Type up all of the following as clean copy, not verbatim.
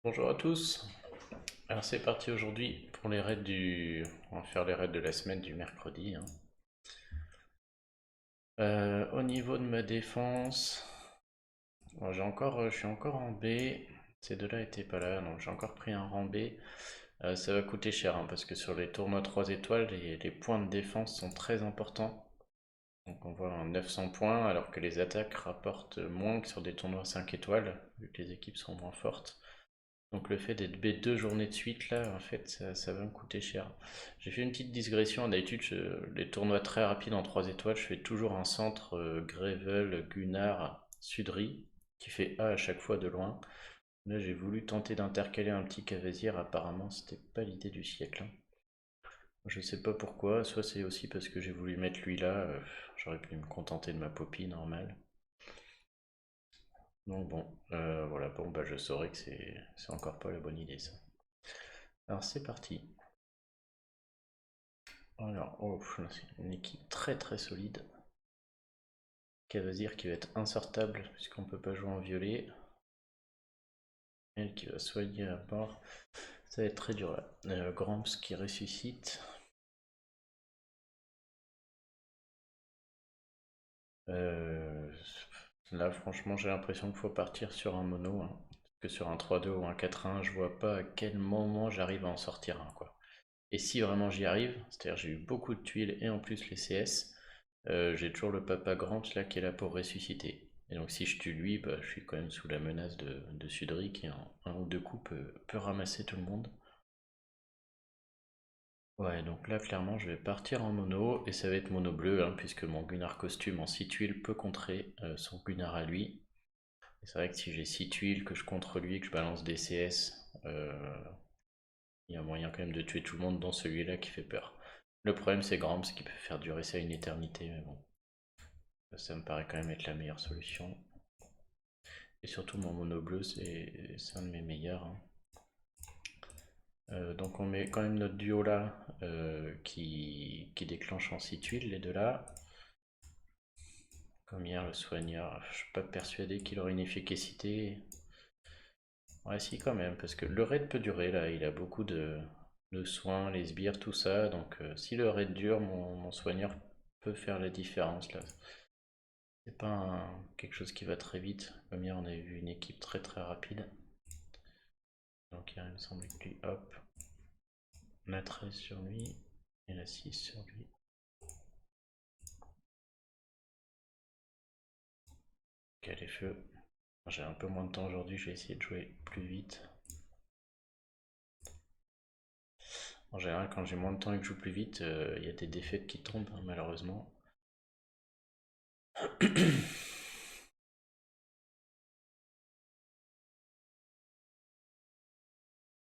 Bonjour à tous. Alors c'est parti aujourd'hui pour les raids du... On va faire les raids de la semaine du mercredi, hein. Au niveau de ma défense, bon, je suis encore en B. Ces deux-là étaient pas là, donc j'ai encore pris un rang B. Ça va coûter cher, hein, parce que sur les tournois 3 étoiles, les points de défense sont très importants. Donc on voit un 900 points, alors que les attaques rapportent moins que sur des tournois 5 étoiles, vu que les équipes sont moins fortes. Donc le fait d'être B 2 journées de suite là, en fait, ça va me coûter cher. J'ai fait une petite digression. D'habitude, les tournois très rapides en 3 étoiles, je fais toujours un centre Grevel, Gunnar, Sudry, qui fait A à chaque fois de loin. Là, j'ai voulu tenter d'intercaler un petit Cavasier. Apparemment, c'était pas l'idée du siècle, hein. Je sais pas pourquoi, soit c'est aussi parce que j'ai voulu mettre lui là, j'aurais pu me contenter de ma Poppy normale. Donc bon, voilà, bon bah je saurais que c'est encore pas la bonne idée ça. Alors c'est parti. Alors, oh, là, c'est une équipe très très solide. Cavazir qui va être insortable puisqu'on peut pas jouer en violet. Elle qui va soigner à mort. Ça va être très dur là. Gramps qui ressuscite. Euh, Là franchement j'ai l'impression qu'il faut partir sur un mono, hein. Parce que sur un 3-2 ou un 4-1, je vois pas à quel moment j'arrive à en sortir un, quoi. Et si vraiment j'y arrive, c'est-à-dire j'ai eu beaucoup de tuiles et en plus les CS, j'ai toujours le papa Gramps là qui est là pour ressusciter. Et donc si je tue lui, bah, je suis quand même sous la menace de Sudry qui en un ou deux coups peut ramasser tout le monde. Ouais, donc là clairement je vais partir en mono et ça va être mono bleu, hein, puisque mon Gunnar costume en 6 tuiles peut contrer son Gunnar à lui. Et c'est vrai que si j'ai 6 tuiles, que je contre lui, que je balance des CS, il y a moyen quand même de tuer tout le monde, dont celui-là qui fait peur. Le problème c'est Gramps qui peut faire durer ça une éternité, mais bon, ça me paraît quand même être la meilleure solution. Et surtout mon mono bleu c'est un de mes meilleurs, hein. Donc on met quand même notre duo là qui déclenche en 6 tuiles, les deux là. Comme hier le soigneur, je suis pas persuadé qu'il aurait une efficacité. Ouais si quand même, parce que le raid peut durer là, il a beaucoup de soins, les sbires, tout ça. Donc si le raid dure, mon soigneur peut faire la différence là. C'est pas quelque chose qui va très vite. Comme hier on avait vu une équipe très très rapide. Donc hier il me semblait que lui, hop, la 13 sur lui et la 6 sur lui. Ok les feux. J'ai un peu moins de temps aujourd'hui, je vais essayer de jouer plus vite. En général quand j'ai moins de temps et que je joue plus vite, il y a des défaites qui tombent, hein, malheureusement.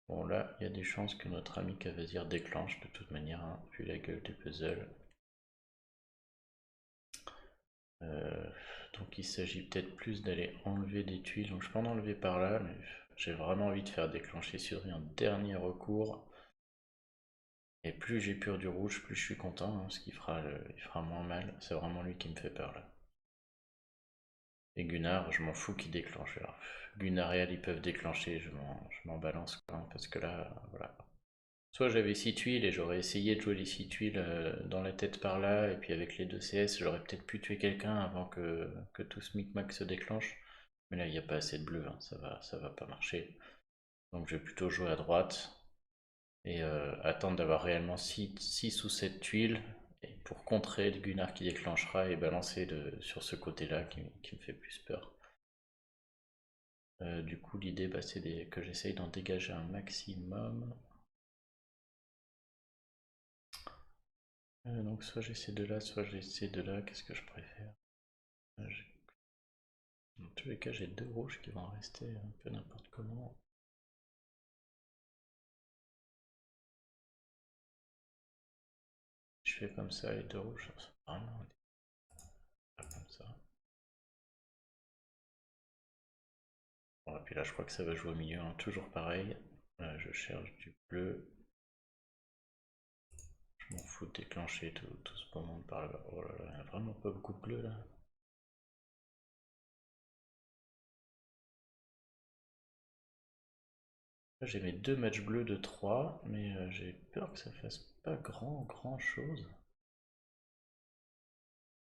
Bon là, il y a des chances que notre ami Cavazir déclenche de toute manière, hein, vu la gueule des puzzles. Euh, donc il s'agit peut-être plus d'aller enlever des tuiles. Donc je peux en enlever par là, mais j'ai vraiment envie de faire déclencher sur lui un dernier recours. Et plus j'ai pur du rouge, plus je suis content, hein, parce il fera moins mal. C'est vraiment lui qui me fait peur là. Et Gunnar, je m'en fous qu'il déclenche. Alors, Gunnar et Al, ils peuvent déclencher, je m'en balance quoi, hein, parce que là, voilà. Soit j'avais 6 tuiles et j'aurais essayé de jouer les 6 tuiles dans la tête par là, et puis avec les 2 CS, j'aurais peut-être pu tuer quelqu'un avant que tout ce micmac se déclenche. Mais là, il n'y a pas assez de bleu, hein, ça va pas marcher. Donc je vais plutôt jouer à droite et attendre d'avoir réellement 6 ou 7 tuiles et pour contrer le Gunnar qui déclenchera et balancer sur ce côté-là qui me fait plus peur. Du coup, l'idée, bah, c'est que j'essaye d'en dégager un maximum. Donc soit j'essaie de là, soit j'essaie de là, qu'est-ce que je préfère? Dans tous les cas, j'ai deux rouges qui vont rester un peu n'importe comment. Je fais comme ça, les deux rouges, ça vraiment pas comme ça. Bon, et puis là, je crois que ça va jouer au milieu, hein, toujours pareil. Je cherche du bleu. Je m'en fous de déclencher tout ce beau monde par là-bas. Oh là là, il n'y a vraiment pas beaucoup de bleu là. Là j'ai mes 2 matchs bleus de 3, mais j'ai peur que ça fasse pas grand chose.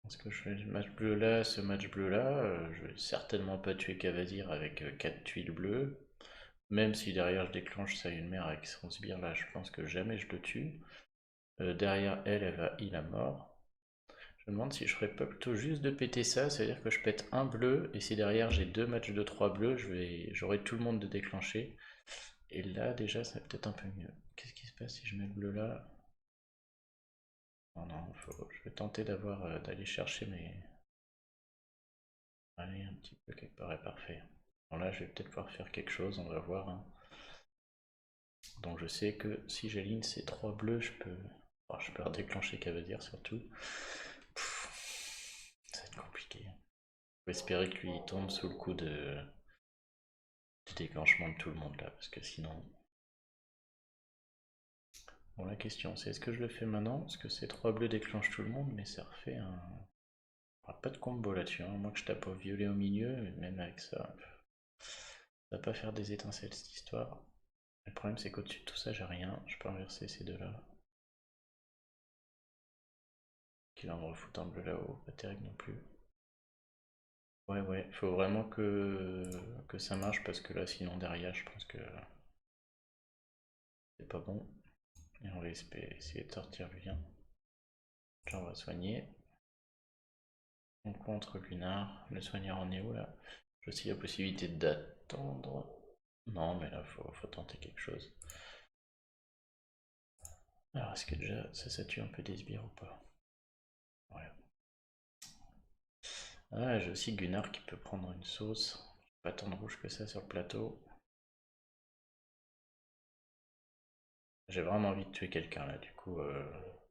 Parce que je fais le match bleu là, ce match bleu là, je vais certainement pas tuer Cavazir avec 4 tuiles bleues. Même si derrière je déclenche ça une mère avec son sbire là, je pense que jamais je le tue. Derrière elle va heal à mort. Je me demande si je ferais pas plutôt juste de péter ça, c'est-à-dire que je pète un bleu, et si derrière j'ai 2 matchs de 3 bleus, j'aurai tout le monde de déclencher. Et là déjà ça va peut-être un peu mieux. Qu'est-ce qui se passe si je mets le bleu là? Non, je vais tenter d'aller chercher mes... Allez, un petit peu quelque part est parfait. Bon là je vais peut-être pouvoir faire quelque chose, on va voir, hein. Donc je sais que si j'aligne ces 3 bleus, je peux redéclencher Cavalier surtout. Ça va être compliqué. Je vais espérer que lui il tombe sous le coup du déclenchement de tout le monde là, parce que sinon... Bon, la question c'est est-ce que je le fais maintenant? Parce que ces 3 bleus déclenchent tout le monde, mais ça refait un... pas de combo là-dessus, hein. Moi que je tape au violet au milieu, même avec ça, ça va pas faire des étincelles cette histoire. Le problème c'est qu'au-dessus de tout ça j'ai rien, je peux inverser ces deux là. Qui va me refoutre un bleu là-haut, pas terrible non plus. Ouais, faut vraiment que ça marche parce que là sinon derrière je pense que c'est pas bon. Et on va essayer de sortir le lien. Là on va soigner. On contre Gunnar. Le soigneur en est où là? J'ai aussi la possibilité d'attendre. Non mais là faut tenter quelque chose. Alors est-ce que déjà ça tue un peu des sbires ou pas? Ouais. Ah j'ai aussi Gunnar qui peut prendre une sauce. Pas tant de rouge que ça sur le plateau. J'ai vraiment envie de tuer quelqu'un là, du coup,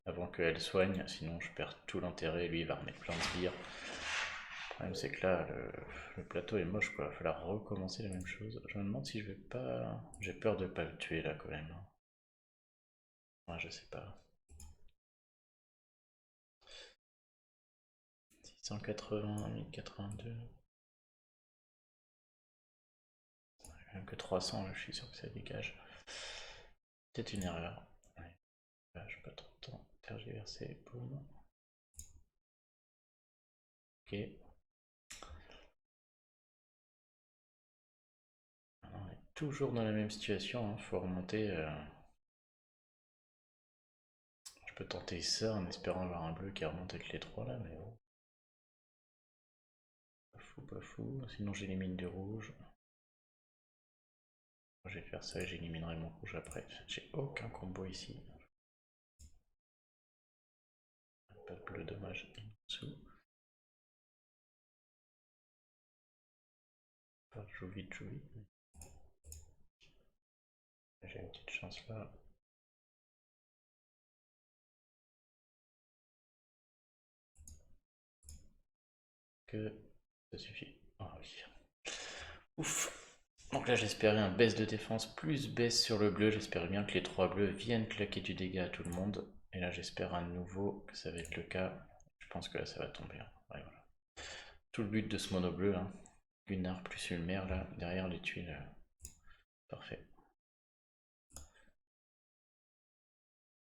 avant qu'elle soigne, sinon je perds tout l'intérêt, lui il va remettre plein de sbires. Le problème c'est que là, le plateau est moche quoi, il va falloir recommencer la même chose. Je me demande si je vais pas... J'ai peur de pas le tuer là quand même. Ouais, je sais pas. 680, 1082... Même que 300 là, je suis sûr que ça dégage. Peut-être une erreur. Ouais. Là, je pas trop de temps. Tergiverser, boum. Ok. On est toujours dans la même situation, hein. Faut remonter... Je peux tenter ça en espérant avoir un bleu qui remonte avec les 3 là, mais bon. Pas fou. Sinon j'élimine du rouge. Je vais faire ça et j'éliminerai mon rouge après. J'ai aucun combo ici. Pas de bleu, dommage. En dessous. Joue vite, joue vite. J'ai une petite chance là. Que ça suffit. Ah oui. Ouf. Donc là j'espérais un baisse de défense plus baisse sur le bleu. J'espérais bien que les 3 bleus viennent claquer du dégât à tout le monde. Et là j'espère à nouveau que ça va être le cas. Je pense que là ça va tomber. Ouais, voilà. Tout le but de ce mono bleu, hein. Gunnar plus Ulmer là, derrière les tuiles. Parfait.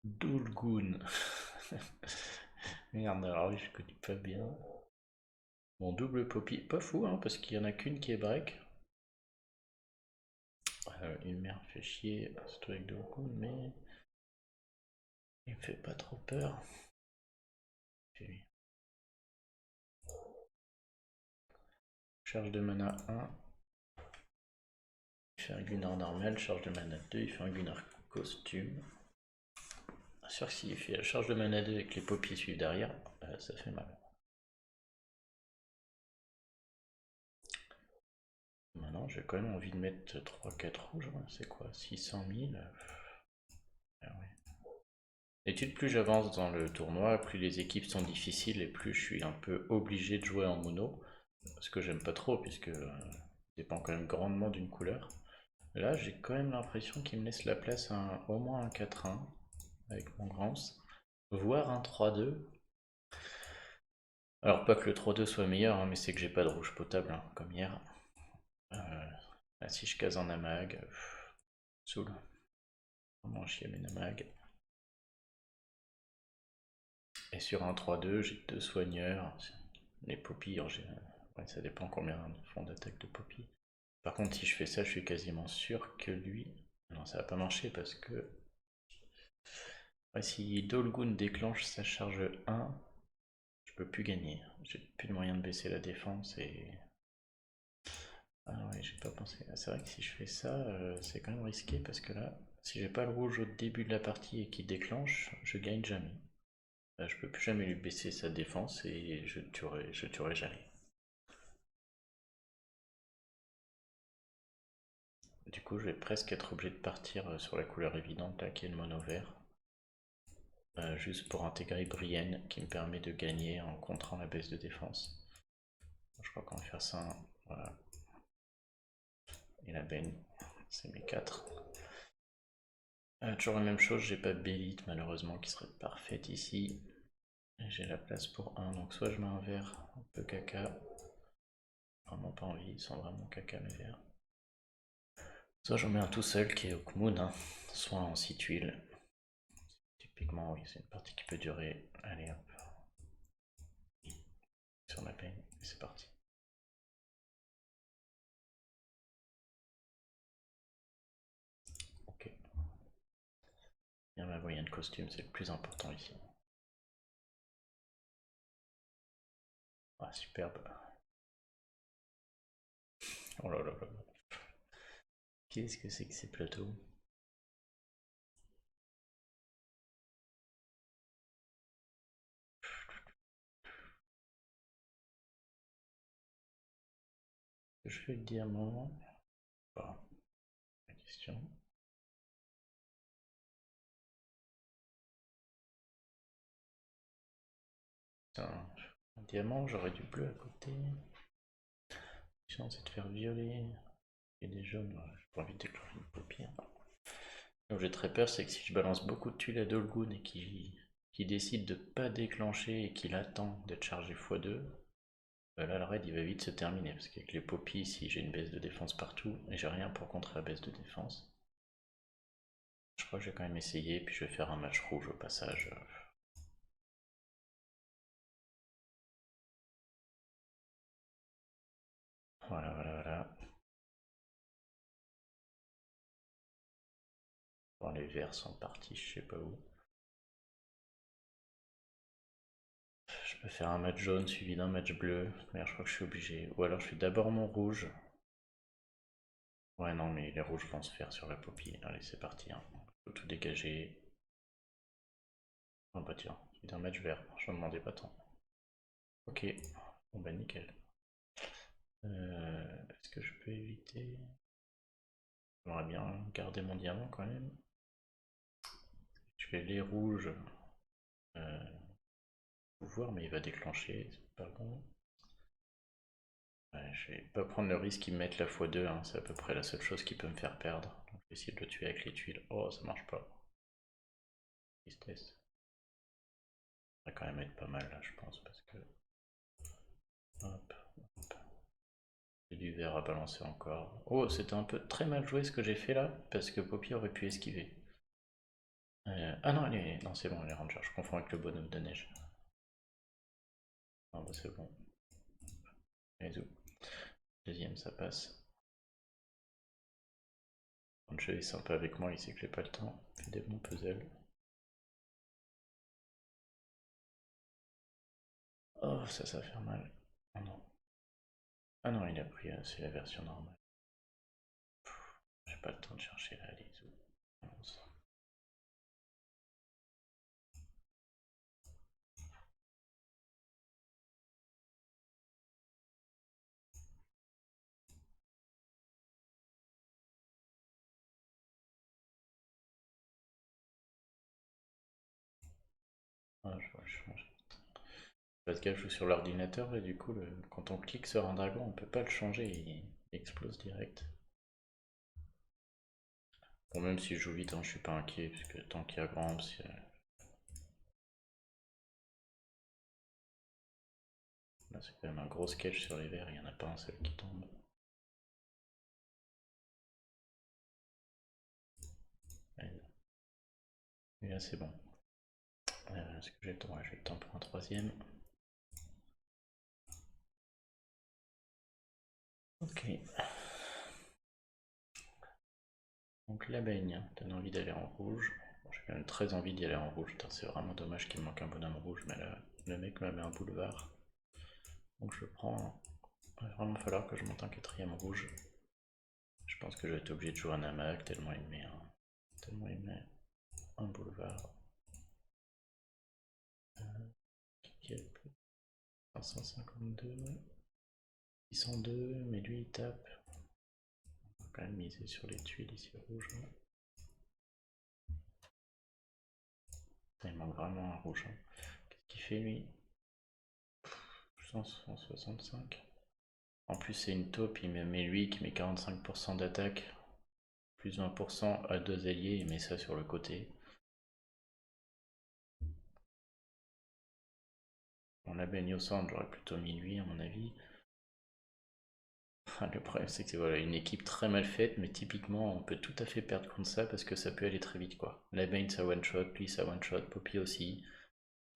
Dolgun. Merde, alors oui, je connais pas bien. Bon, double Poppy, pas fou, hein, parce qu'il y en a qu'une qui est break. Ulmer fait chier, surtout avec Dolgun, mais il me fait pas trop peur. Puis, charge de mana 1. Il fait un Gunnar normal, charge de mana 2, il fait un Gunnar costume. Sûr que s'il fait la charge de mana 2 et que les Poppy suivent derrière, ça fait mal. Maintenant, j'ai quand même envie de mettre 3-4 rouges. Hein. C'est quoi 600 000 ah ouais. D'habitude, plus j'avance dans le tournoi, plus les équipes sont difficiles et plus je suis un peu obligé de jouer en mono. Ce que j'aime pas trop, puisque dépend quand même grandement d'une couleur. Là, j'ai quand même l'impression qu'il me laisse la place à au moins un 4-1 avec mon Grans, voire un 3-2. Alors, pas que le 3-2 soit meilleur, hein, mais c'est que j'ai pas de rouge potable, hein, comme hier. Là, si je case en amag, Soul. Vraiment chier Ménamag. Et sur un 3-2, j'ai 2 soigneurs. Les Poppy, en général. Ouais, ça dépend combien font d'attaque de Poppy. Par contre, si je fais ça, je suis quasiment sûr que lui... Non, ça va pas marcher parce que... Ouais, si Dolgun déclenche sa charge 1, je peux plus gagner. J'ai plus de moyen de baisser la défense et... Ah ouais, j'ai pas pensé. C'est vrai que si je fais ça, c'est quand même risqué parce que là, si j'ai pas le rouge au début de la partie et qu'il déclenche, je gagne jamais. Je peux plus jamais lui baisser sa défense et je tuerai jamais. Du coup, je vais presque être obligé de partir sur la couleur évidente là, qui est le mono vert. Juste pour intégrer Brienne qui me permet de gagner en contrant la baisse de défense. Je crois qu'on va faire ça. Hein. Voilà. Et la baigne, c'est mes 4. Toujours la même chose, j'ai pas Bélite malheureusement qui serait parfaite ici. J'ai la place pour 1, donc soit je mets un vert un peu caca. Vraiment pas envie, ils sont vraiment caca mes verts. Soit j'en mets un tout seul qui est Hawkmoon, hein. Soit en 6 tuiles. Typiquement oui, c'est une partie qui peut durer. Allez hop. Sur la peine, et c'est parti. Ok. Bien ma moyenne costume, c'est le plus important ici. Ah superbe. Oh là là là. Qu'est-ce que c'est que ces plateaux? Je fais le diamant. Pas la question. Putain, un diamant, j'aurais du bleu à côté. Sinon, c'est de faire violet. Et des jaunes, j'ai pas envie de déclencher une paupière. Donc j'ai très peur, c'est que si je balance beaucoup de tuiles à Dolgun et qu'il décide de pas déclencher et qu'il attend d'être chargé x2, là le raid il va vite se terminer parce qu'avec les poppies ici j'ai une baisse de défense partout et j'ai rien pour contrer la baisse de défense. Je crois que je vais quand même essayer puis je vais faire un match rouge au passage. Voilà, voilà, voilà. Bon, les verts sont partis, je sais pas où. Je peux faire un match jaune suivi d'un match bleu, mais je crois que je suis obligé. Ou alors je fais d'abord mon rouge. Ouais, non, mais les rouges vont se faire sur la poppy. Allez, c'est parti. Hein. Faut tout dégager. Oh bah tiens, suivi d'un match vert. Je ne demandais pas tant. Ok, bon bah nickel. Est-ce que je peux éviter? J'aimerais bien garder mon diamant quand même. Je fais les rouges. Euh, Pouvoir, mais il va déclencher, c'est pas bon. Ouais, je vais pas prendre le risque qu'ils me mettent la x2, hein, c'est à peu près la seule chose qui peut me faire perdre. Donc je vais essayer de le tuer avec les tuiles. Oh, ça marche pas. Tristesse. Ça va quand même être pas mal là, je pense, parce que... Hop, hop. J'ai du vert à balancer encore. Oh, c'était un peu très mal joué ce que j'ai fait là, parce que Poppy aurait pu esquiver. Ah non, non c'est bon, les rangers, je confonds avec le bonhomme de neige. Non, bah c'est bon. Les où. Deuxième, ça passe. Quand le jeu est sympa avec moi, il sait que j'ai pas le temps. Il fait des bons puzzles. Oh, ça va faire mal. Oh non. Ah non, il a pris, c'est la version normale. J'ai pas le temps de chercher là, les où. Ah, je vais changer. Parce que je joue sur l'ordinateur et du coup, quand on clique sur un dragon, on peut pas le changer, il explose direct. Bon, même si je joue vite, hein, je suis pas inquiet, parce que tant qu'il y a grand, là c'est quand même un gros sketch sur les verts, il y en a pas un seul qui tombe. Et là c'est bon. Est-ce que j'ai le temps? Ouais, j'ai le temps pour un troisième. Ok. Donc la baigne, t'as envie d'aller en rouge. Bon, j'ai quand même très envie d'y aller en rouge. C'est vraiment dommage qu'il me manque un bonhomme rouge, mais là, le mec me met un boulevard. Donc je prends. Il va vraiment falloir que je monte un quatrième rouge. Je pense que je vais être obligé de jouer un hamac tellement il met un boulevard. 552, 602, mais lui il tape. On va quand même miser sur les tuiles ici rouges. Il manque vraiment un rouge. Qu'est-ce qu'il fait lui? 165. En plus c'est une taupe, il me met lui qui met 45% d'attaque, plus 20% à deux alliés, il met ça sur le côté. On la baigne au centre, j'aurais plutôt mis lui à mon avis. Le problème c'est que c'est voilà, une équipe très mal faite, mais typiquement on peut tout à fait perdre contre ça parce que ça peut aller très vite quoi. La baigne ça one shot, lui ça one shot, Poppy aussi.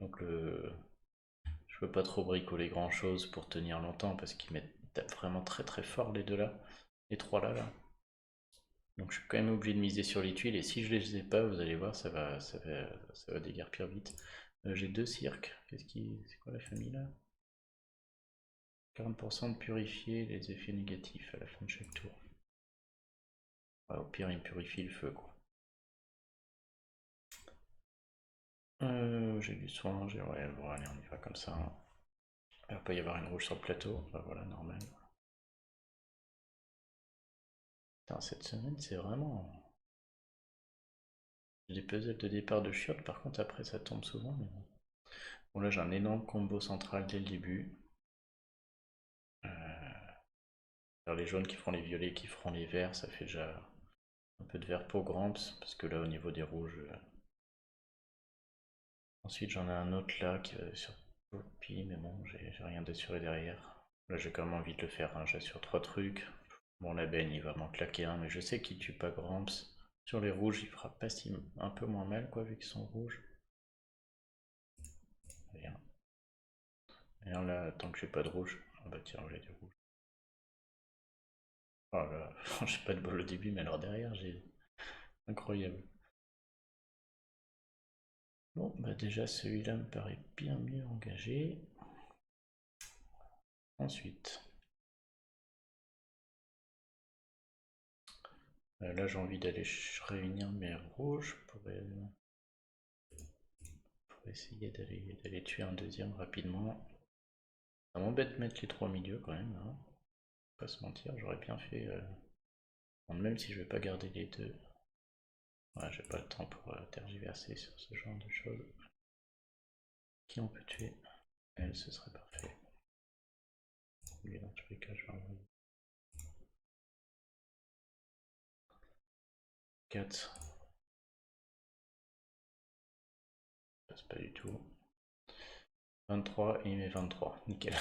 Donc je peux pas trop bricoler grand chose pour tenir longtemps parce qu'ils tapent vraiment très très fort les deux là, les trois là. Donc je suis quand même obligé de miser sur les tuiles et si je les ai pas, vous allez voir, ça va déguerpir vite. J'ai deux cirques. C'est quoi la famille là? 40% de purifier les effets négatifs à la fin de chaque tour. Ouais, au pire, il me purifie le feu quoi. J'ai du soin, ouais, bon allez, on y va comme ça. Il va pas y avoir une rouge sur le plateau, bah voilà, normal. Putain, cette semaine, c'est vraiment. Les puzzles de départ de chiottes, par contre, après ça tombe souvent. Mais bon. Bon, là j'ai un énorme combo central dès le début. Les jaunes qui feront les violets, qui feront les verts, ça fait déjà un peu de vert pour Gramps, parce que là au niveau des rouges. Ensuite j'en ai un autre là qui va sur Poppy, mais bon, j'ai rien d'assuré derrière. Là j'ai quand même envie de le faire, hein. J'assure 3 trucs. Bon, la baigne il va m'en claquer un, mais je sais qu'il tue pas Gramps. Sur les rouges, il fera pas si un peu moins mal quoi, vu qu'ils sont rouges. Rien. Et là, tant que j'ai pas de rouge. Ah bah tiens, j'ai du rouge. Oh là, j'ai pas de bol au début, mais alors derrière, j'ai. Incroyable. Bon, bah déjà, celui-là me paraît bien mieux engagé. Ensuite. Là, j'ai envie d'aller réunir mes rouges pour essayer d'aller tuer un deuxième rapidement. Ça m'embête de mettre les trois milieux quand même, hein. Pas se mentir, j'aurais bien fait. Même si je vais pas garder les deux. Ouais, j'ai pas le temps pour tergiverser sur ce genre de choses. Qui on peut tuer? Elle, ce serait parfait. Lui, dans tous les cas, je vais envoyer 4. Passe pas du tout. 23 et il met 23. Nickel.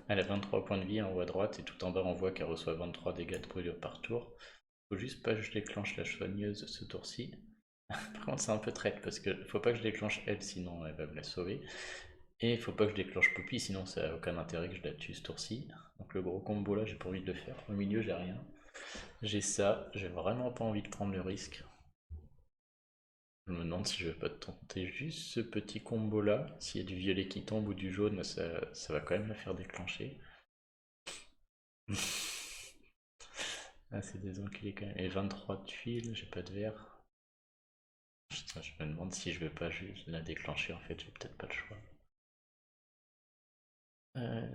Elle a 23 points de vie en haut à droite et tout en bas on voit qu'elle reçoit 23 dégâts de brûlure par tour. Faut juste pas que je déclenche la soigneuse ce tour-ci. Par contre c'est un peu traite parce que faut pas que je déclenche elle sinon elle va me la sauver. Et faut pas que je déclenche Poppy sinon ça a aucun intérêt que je la tue ce tour-ci. Donc le gros combo là j'ai pas envie de le faire. Au milieu j'ai rien. J'ai ça, j'ai vraiment pas envie de prendre le risque. Je me demande si je vais pas tenter juste ce petit combo là. S'il y a du violet qui tombe ou du jaune, ça va quand même la faire déclencher. Ah, c'est des enculés quand même. Et 23 de tuiles, j'ai pas de verre. Putain, je me demande si je vais pas juste la déclencher en fait, j'ai peut-être pas le choix.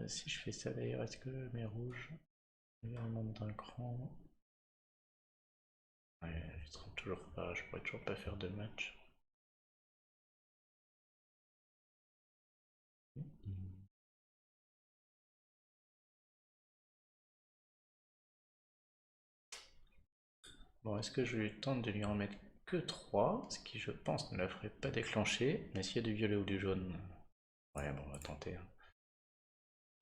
Si je fais ça d'ailleurs, est-ce que mes rouges montent d'un cran? Ouais, je pourrais toujours pas faire de match. Bon, est-ce que je tente de lui en mettre que 3, ce qui je pense ne la ferait pas déclencher, mais s'il y a du violet ou du jaune, ouais bon on va tenter, hein.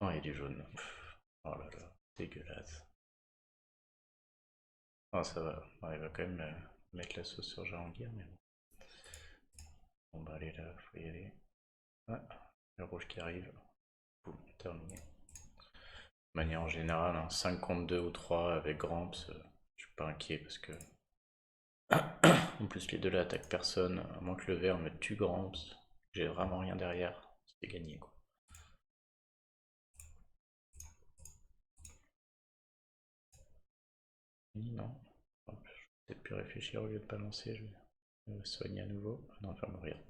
Oh il y a du jaune, pff. Oh là là, dégueulasse. Oh ça va, ouais, il va quand même mettre la sauce sur Jahangir, mais bon. Bon bah allez là, faut y aller. Ah, le rouge qui arrive. Boum, terminé. De manière générale, hein, 5 contre 2 ou 3 avec Gramps, je suis pas inquiet parce que en plus les deux là attaquent personne, à moins que le vert me tue Gramps, j'ai vraiment rien derrière, c'est gagné quoi. Non, hop, je vais peut-être plus réfléchir au lieu de pas lancer, je vais soigner à nouveau. Ah non, elle va mourir.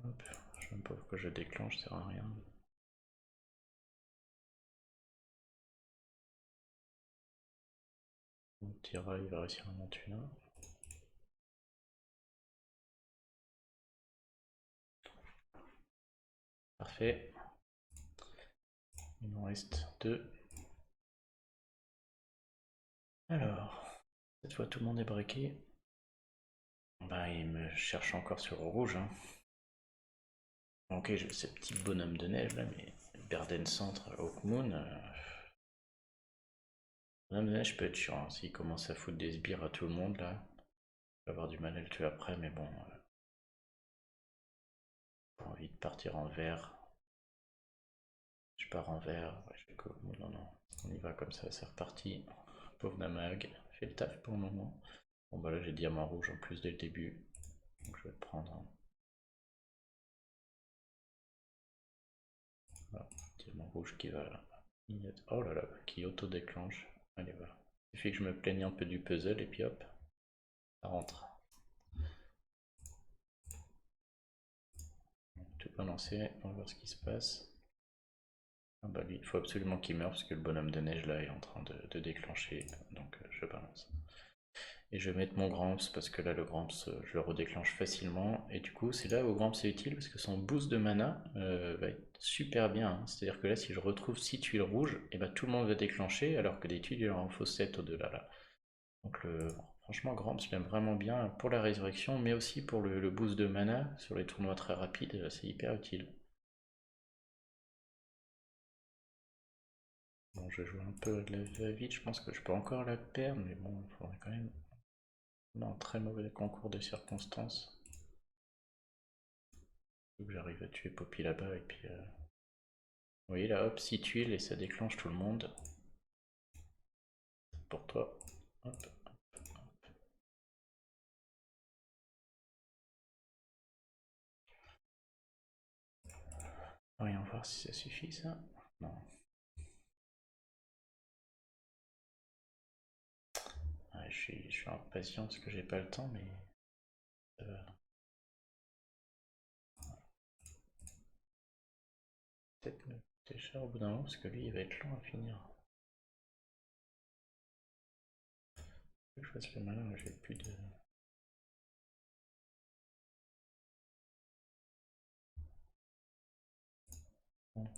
Hop, je sais même pas pourquoi je déclenche, ça sert à rien. Mon Tira il va réussir à m'en tuer un. Parfait. Il en reste 2. Alors, cette fois tout le monde est braqué. Bah il me cherche encore sur le rouge. Hein. Ok, j'ai ce petit bonhomme de neige là, mais Berden Centre, Hawkmoon. Bonhomme de neige peut être chiant, hein. S'il commence à foutre des sbires à tout le monde là, je vais avoir du mal à le tuer après, mais bon. Pas envie de partir en vert. Je pars en vert. Ouais, je vais go. Non, non, on y va comme ça, c'est reparti. Pauvre Namag, fait le taf pour le moment. Bon bah là j'ai diamant rouge en plus dès le début, donc je vais le prendre. Hein. Voilà, diamant rouge qui va. Oh là là, qui auto-déclenche. Allez, voilà. Il suffit que je me plaigne un peu du puzzle et puis hop, ça rentre. Tout balancer, on va voir ce qui se passe. Ah bah lui, il faut absolument qu'il meure parce que le bonhomme de neige là est en train de déclencher, donc je balance. Et je vais mettre mon Gramps parce que là le Gramps je le redéclenche facilement et du coup c'est là où Gramps est utile parce que son boost de mana va être super bien. Hein. C'est à dire que là si je retrouve 6 tuiles rouges, et bah, tout le monde va déclencher alors que des tuiles il en faut 7 au-delà là. Donc franchement Gramps je l'aime vraiment bien pour la résurrection mais aussi pour le boost de mana sur les tournois très rapides, c'est hyper utile. Bon je joue un peu de la va-vite, je pense que je peux encore la perdre mais bon il faudrait quand même... Non, très mauvais concours de circonstances. Faut que j'arrive à tuer Poppy là-bas et puis... Vous voyez là, hop, 6 tuiles et ça déclenche tout le monde. Pour toi. Hop. Voyons voir si ça suffit ça. Non. Ouais, je suis impatient parce que j'ai pas le temps, mais ça va. Peut-être me coûter cher au bout d'un moment parce que lui il va être long à finir. Faut que je fasse le malin, j'ai plus de... Bon.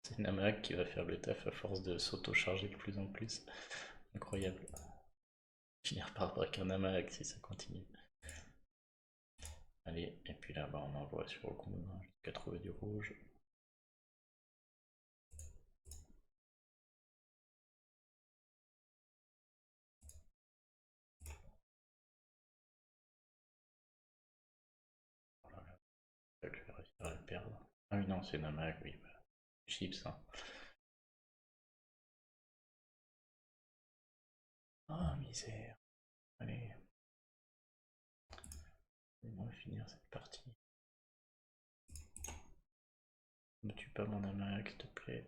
C'est Namak qui va faire le taf à force de s'auto-charger de plus en plus. Incroyable. Finir par braquer un Namak si ça continue. Allez, et puis là, bah, on envoie sur le combo jusqu'à trouver du rouge. Voilà, je vais réussir à le perdre. Ah oui, non, c'est Namak, oui. Bah, chips, hein. Ah, misère. Allez, laisse-moi finir cette partie. Ne tue pas mon Namak, s'il te plaît.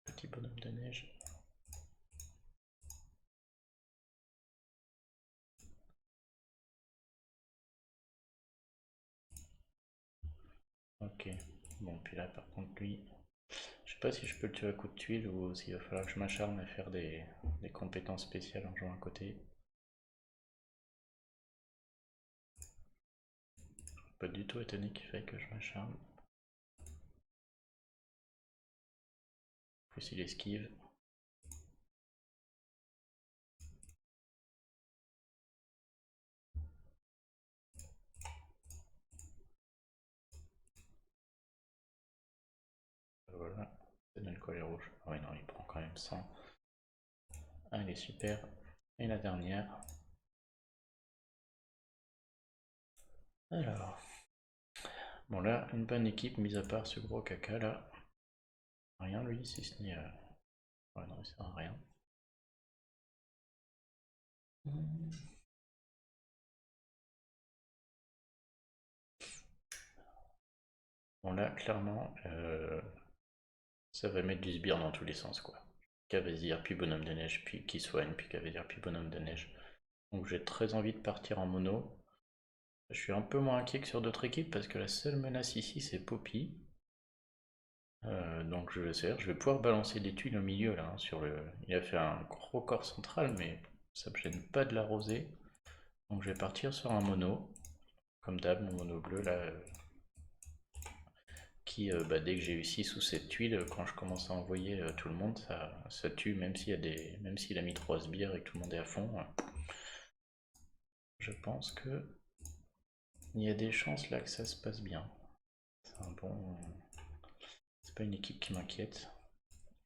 Petit bonhomme de neige. Ok. Bon, puis là, par contre, lui, je sais pas si je peux le tuer à coup de tuile ou s'il va falloir que je m'acharne à faire des compétences spéciales en jouant à côté. Pas du tout étonné qu'il faille que je m'acharne. Faut s'il esquive. Voilà. Ça donne quoi les rouges? Ah oui, non, il prend quand même 100. Allez, super. Et la dernière. Alors, bon là, une bonne équipe, mis à part ce gros caca là. Rien lui, si ce n'est... Ouais, non, il sert à rien. Bon là, clairement, ça va mettre du sbire dans tous les sens, quoi. Cavalier, puis bonhomme de neige, puis qui soigne, puis cavalier, puis bonhomme de neige. Donc j'ai très envie de partir en mono. Je suis un peu moins inquiet que sur d'autres équipes parce que la seule menace ici c'est Poppy. Donc je vais faire. Je vais pouvoir balancer des tuiles au milieu là. Il a fait un gros corps central, mais ça me gêne pas de l'arroser. Donc je vais partir sur un mono. Comme d'hab, mon mono bleu là. Qui, dès que j'ai eu 6 ou 7 tuiles, quand je commence à envoyer tout le monde, ça tue, même s'il a mis 3 sbires et que tout le monde est à fond. Je pense que il y a des chances là que ça se passe bien. C'est un bon. C'est pas une équipe qui m'inquiète.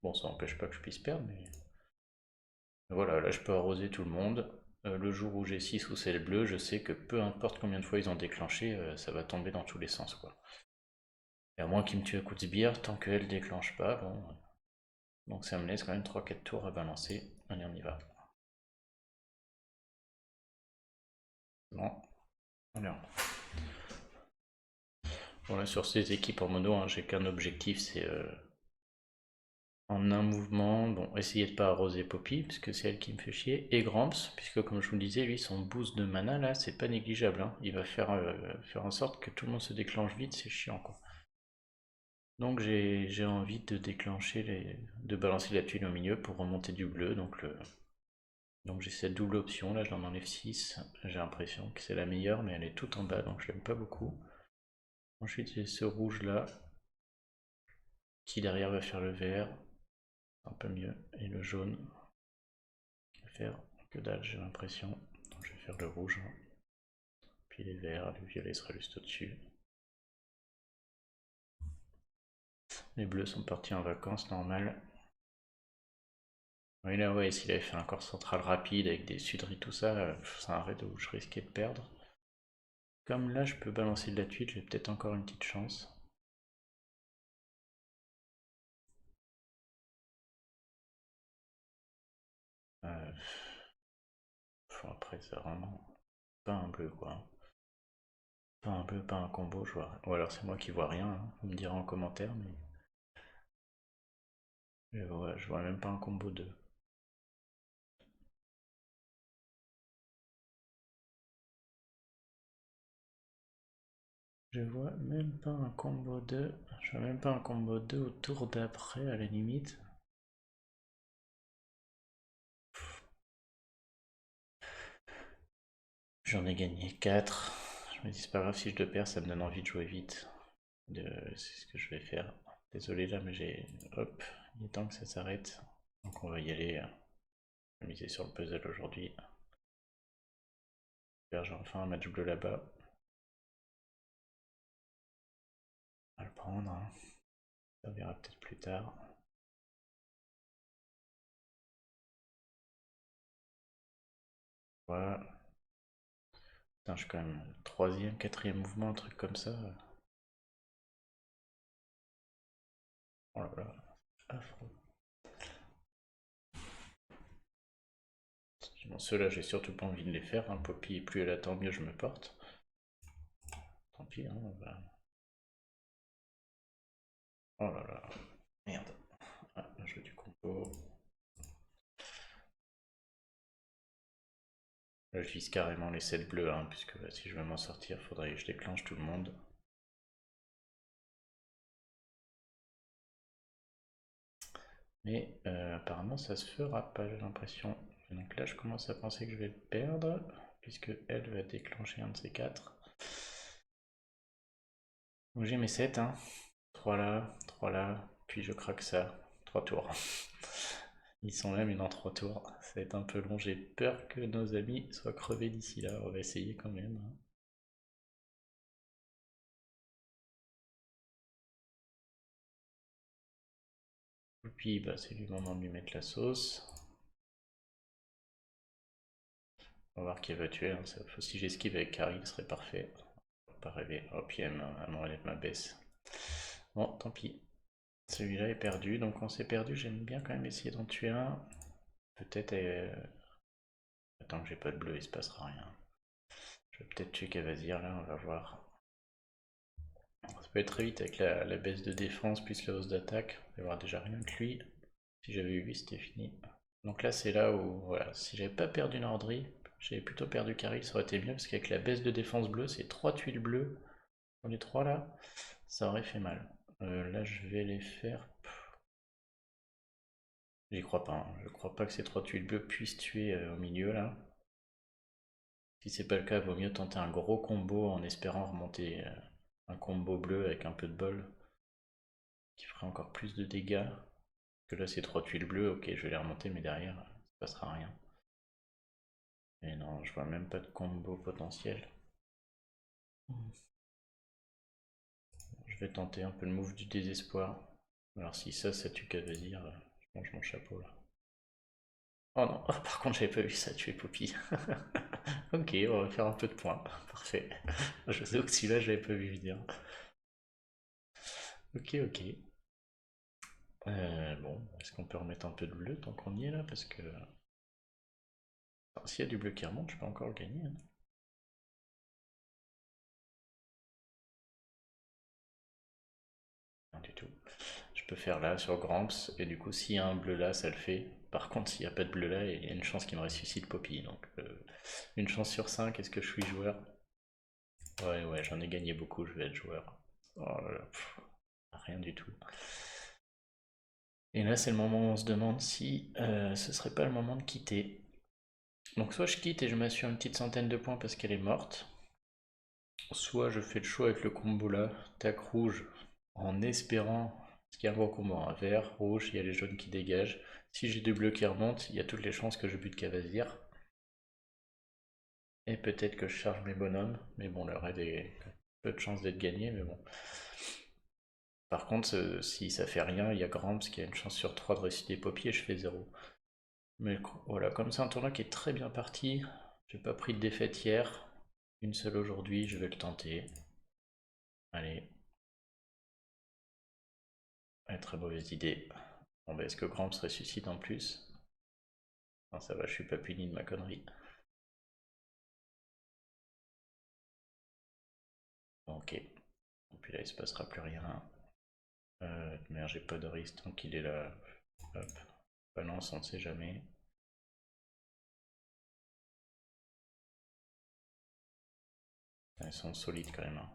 Bon, ça n'empêche pas que je puisse perdre, mais voilà, là je peux arroser tout le monde. Le jour où j'ai 6 ou 7 bleus, je sais que peu importe combien de fois ils ont déclenché, ça va tomber dans tous les sens, quoi. Et à moins qu'ils me tuent à coups de sbire, tant qu'elle déclenche pas, bon. Donc ça me laisse quand même 3-4 tours à balancer. Allez, on y va. Bon, alors. Voilà, sur ces équipes en mono, hein, j'ai qu'un objectif, c'est en un mouvement, bon, essayer de pas arroser Poppy, puisque c'est elle qui me fait chier, et Gramps, puisque comme je vous le disais, lui, son boost de mana, là, c'est pas négligeable, hein. Il va faire en sorte que tout le monde se déclenche vite, c'est chiant, quoi. Donc j'ai envie de de balancer la tuile au milieu pour remonter du bleu, donc j'ai cette double option, là, je l'en enlève 6, j'ai l'impression que c'est la meilleure, mais elle est toute en bas, donc je l'aime pas beaucoup. Ensuite, j'ai ce rouge-là, qui derrière va faire le vert, un peu mieux, et le jaune qui va faire que dalle, j'ai l'impression. Donc je vais faire le rouge, puis les verts, le violet sera juste au-dessus. Les bleus sont partis en vacances, normal. Oui, là, ouais, s'il avait fait un corps central rapide avec des suderies, tout ça, c'est un raid où je risquais de perdre. Comme là, je peux balancer de la tuile, j'ai peut-être encore une petite chance. Après, c'est vraiment pas un bleu, quoi. Pas un bleu, pas un combo, je vois. Ou alors c'est moi qui vois rien, hein. Vous me direz en commentaire, mais je vois même pas un combo 2. Je vois même pas un combo 2. Je vois même pas un combo 2 au tour d'après à la limite. J'en ai gagné 4. Je me dis c'est pas grave si je le perds, ça me donne envie de jouer vite. C'est ce que je vais faire. Désolé là mais Hop, il est temps que ça s'arrête. Donc on va y aller. Je vais miser sur le puzzle aujourd'hui. J'ai enfin un match bleu là-bas. On va le prendre, hein. Ça verra peut-être plus tard. Voilà. Putain, je suis quand même troisième, quatrième mouvement, un truc comme ça. Oh là là, affreux. Bon, ceux-là, j'ai surtout pas envie de les faire, hein. Poppy, plus elle attend, mieux je me porte. Tant pis, hein, Oh là là, merde. Ah, là, je veux du combo. Là, je vise carrément les 7 bleus, hein, puisque si je veux m'en sortir, faudrait que je déclenche tout le monde. Mais apparemment, ça se fera pas, j'ai l'impression. Donc là, je commence à penser que je vais le perdre, puisque elle va déclencher un de ces 4. Donc j'ai mes 7, hein. 3 là, puis je craque ça. 3 tours. Ils sont là, mais dans 3 tours. Ça va être un peu long. J'ai peur que nos amis soient crevés d'ici là. On va essayer quand même, hein. Et puis, c'est le moment de lui mettre la sauce. On va voir qui va tuer, hein. Si j'esquive avec Carrie, ce serait parfait. pas rêver. Oh, puis elle m'enlève ma baisse. Bon, tant pis. Celui-là est perdu, donc on s'est perdu. J'aime bien quand même essayer d'en tuer un. Peut-être... Tant que j'ai pas de bleu, il se passera rien. Je vais peut-être tuer Cavazir là, on va voir. Ça peut être très vite avec la baisse de défense plus la hausse d'attaque. Il va y avoir déjà rien que lui. Si j'avais eu 8, c'était fini. Donc là, c'est là où, voilà, si j'avais pas perdu Nordry, j'avais plutôt perdu Karil, ça aurait été mieux, parce qu'avec la baisse de défense bleue, c'est 3 tuiles bleues, dans les 3 là, ça aurait fait mal. Là, je vais les faire... J'y crois pas, hein. Je crois pas que ces 3 tuiles bleues puissent tuer au milieu là. Si c'est pas le cas, il vaut mieux tenter un gros combo en espérant remonter un combo bleu avec un peu de bol, qui ferait encore plus de dégâts. Que là, ces 3 tuiles bleues, ok, je vais les remonter, mais derrière, ça ne passera rien. Et non, je vois même pas de combo potentiel. Je vais tenter un peu le move du désespoir. Alors si ça tue Cavazir, je mange mon chapeau là. Oh non, oh, par contre j'avais pas vu ça tuer Poppy. Ok, on va faire un peu de points. Parfait. Je sais que celui-là j'avais pas vu venir. Ok, ok. Bon, est-ce qu'on peut remettre un peu de bleu tant qu'on y est là? Parce que... S'il y a du bleu qui remonte, je peux encore le gagner. Hein. Rien du tout. Je peux faire là sur Gramps, et du coup s'il y a un bleu là, ça le fait. Par contre s'il n'y a pas de bleu là, il y a une chance qu'il me ressuscite Poppy. Donc une chance sur 5, est-ce que je suis joueur? Ouais, j'en ai gagné beaucoup, je vais être joueur. Oh là là, rien du tout. Et là c'est le moment où on se demande si ce serait pas le moment de quitter. Donc soit je quitte et je m'assure une petite centaine de points parce qu'elle est morte. Soit je fais le choix avec le combo là, tac rouge, en espérant, parce qu'il y a un gros combo, un vert, rouge, il y a les jaunes qui dégagent. Si j'ai du bleu qui remonte, il y a toutes les chances que je bute Cavazir. Et peut-être que je charge mes bonhommes, mais bon, le raid est peu de chance d'être gagné, mais bon. Par contre, si ça fait rien, il y a Gramps qui a une chance sur 3 de réussir Poppy et je fais 0. Mais voilà, comme c'est un tournoi qui est très bien parti, j'ai pas pris de défaite hier, une seule aujourd'hui, je vais le tenter. Allez. Très mauvaise idée. Bon bah est-ce que Gramps ressuscite en plus? Non ça va, je suis pas puni de ma connerie. Ok. Et puis là il se passera plus rien. Merde, j'ai pas de risque tant qu'il est là. Hop. Balance, on ne sait jamais. Ils sont solides quand même. Hein.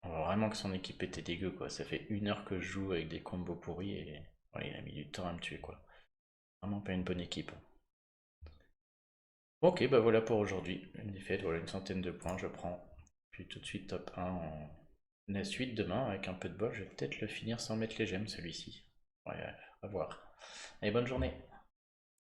On voit vraiment que son équipe était dégueu quoi. Ça fait 1 heure que je joue avec des combos pourris et ouais, il a mis du temps à me tuer quoi. Vraiment pas une bonne équipe. Ok, bah voilà pour aujourd'hui. Une défaite, voilà une centaine de points, je prends. Puis tout de suite top 1 en la suite demain, avec un peu de bol, je vais peut-être le finir sans mettre les gemmes celui-ci. Ouais, à voir. Allez, bonne journée.